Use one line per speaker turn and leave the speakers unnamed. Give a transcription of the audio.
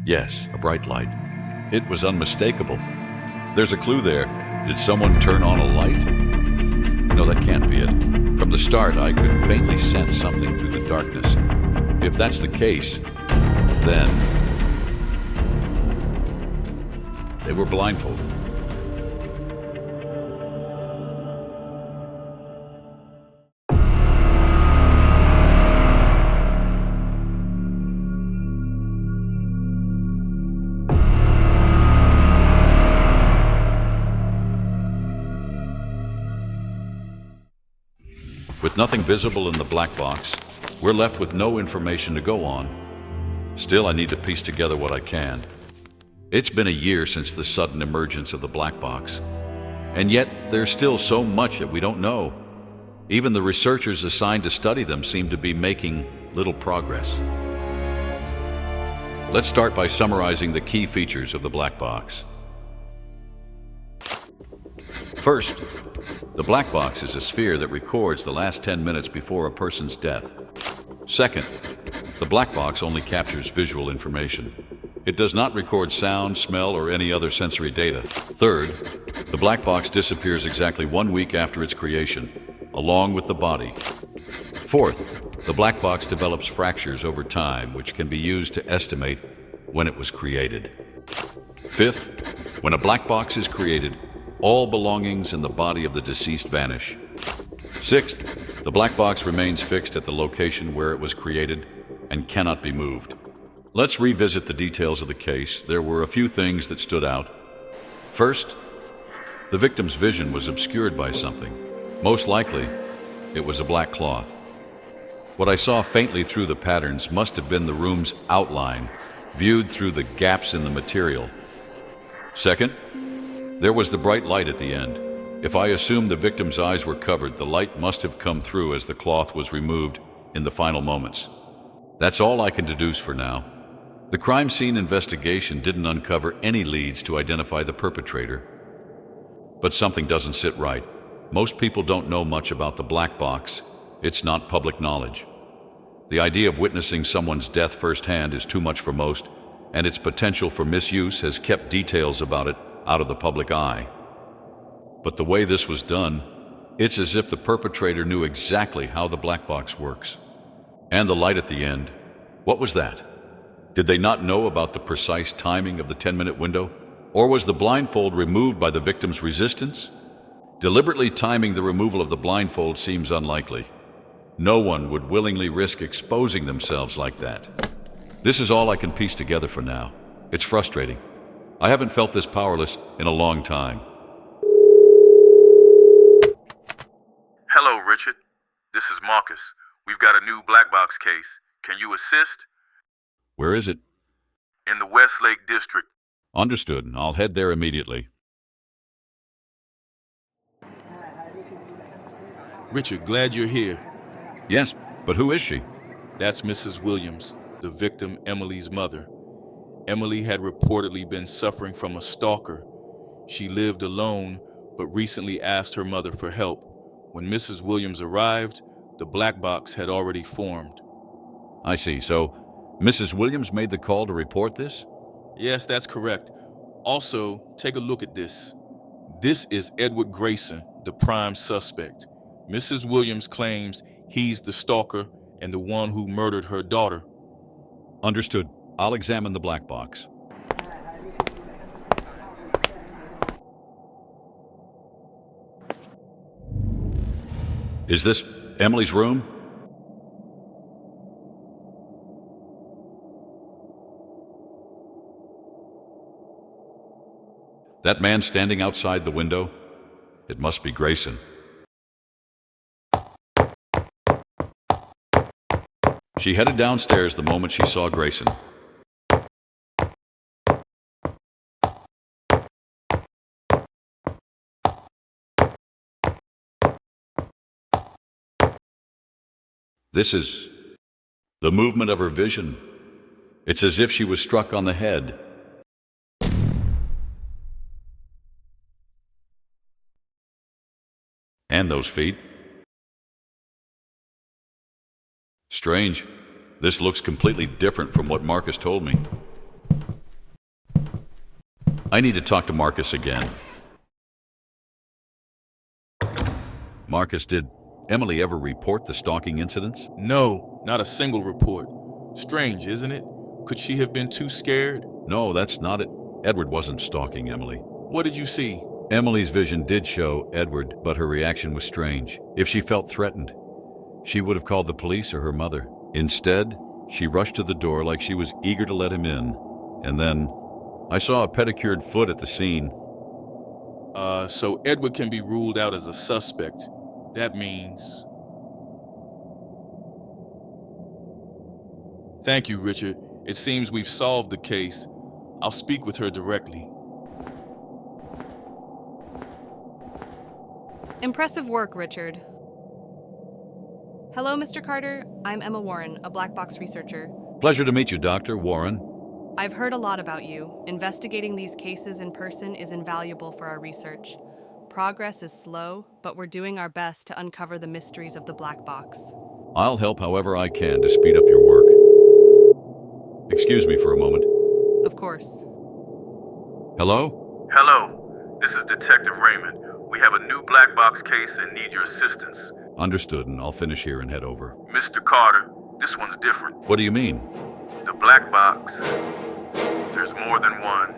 Yes, a bright light. It was unmistakable. There's a clue there. Did someone turn on a light? No, that can't be it. From the start, I could faintly sense something through the darkness. If that's the case, then they were blindfolded. With nothing visible in the black box, we're left with no information to go on. Still, I need to piece together what I can. It's been a year since the sudden emergence of the black box, and yet there's still so much that we don't know. Even the researchers assigned to study them seem to be making little progress. Let's start by summarizing the key features of the black box. First, the black box is a sphere that records the last 10 minutes before a person's death. Second, the black box only captures visual information. It does not record sound, smell, or any other sensory data. Third, the black box disappears exactly 1 week after its creation, along with the body. Fourth, the black box develops fractures over time, which can be used to estimate when it was created. Fifth, when a black box is created, all belongings in the body of the deceased vanish. Sixth, the black box remains fixed at the location where it was created and cannot be moved. Let's revisit the details of the case. There were a few things that stood out. First, the victim's vision was obscured by something. Most likely, it was a black cloth. What I saw faintly through the patterns must have been the room's outline, viewed through the gaps in the material. Second, there was the bright light at the end. If I assume the victim's eyes were covered, the light must have come through as the cloth was removed in the final moments. That's all I can deduce for now. The crime scene investigation didn't uncover any leads to identify the perpetrator. But something doesn't sit right. Most people don't know much about the black box. It's not public knowledge. The idea of witnessing someone's death firsthand is too much for most, and its potential for misuse has kept details about it out of the public eye. But the way this was done, it's as if the perpetrator knew exactly how the black box works. And the light at the end, what was that? Did they not know about the precise timing of the 10-minute window? Or was the blindfold removed by the victim's resistance? Deliberately timing the removal of the blindfold seems unlikely. No one would willingly risk exposing themselves like that. This is all I can piece together for now. It's frustrating. I haven't felt this powerless in a long time.
Hello, Richard. This is Marcus. We've got a new black box case. Can you assist?
Where is it?
In the Westlake District.
Understood. I'll head there immediately.
Richard, glad you're here.
Yes, but who is she?
That's Mrs. Williams, the victim Emily's mother. Emily had reportedly been suffering from a stalker. She lived alone, but recently asked her mother for help. When Mrs. Williams arrived, the black box had already formed.
I see. So, Mrs. Williams made the call to report this?
Yes, that's correct. Also, take a look at this. This is Edward Grayson, the prime suspect. Mrs. Williams claims he's the stalker and the one who murdered her daughter.
Understood. I'll examine the black box. Is this Emily's room? That man standing outside the window? It must be Grayson. She headed downstairs the moment she saw Grayson. This is the movement of her vision. It's as if she was struck on the head. And those feet. Strange. This looks completely different from what Marcus told me. I need to talk to Marcus again. Marcus, did Emily ever report the stalking incidents?
No, not a single report. Strange, isn't it? Could she have been too scared?
No, that's not it. Edward wasn't stalking Emily.
What did you see?
Emily's vision did show Edward, but her reaction was strange. If she felt threatened, she would have called the police or her mother. Instead, she rushed to the door like she was eager to let him in. And then, I saw a pedicured foot at the scene.
So Edward can be ruled out as a suspect. That means... Thank you, Richard. It seems we've solved the case. I'll speak with her directly.
Impressive work, Richard. Hello, Mr. Carter. I'm Emma Warren, a BlackBox researcher.
Pleasure to meet you, Dr. Warren.
I've heard a lot about you. Investigating these cases in person is invaluable for our research. Progress is slow, but we're doing our best to uncover the mysteries of the black box.
I'll help however I can to speed up your work. Excuse me for a moment.
Of course.
Hello?
Hello, this is Detective Raymond. We have a new black box case and need your assistance.
Understood, and I'll finish here and head over.
Mr. Carter, this one's different.
What do you mean?
The black box. There's more than one.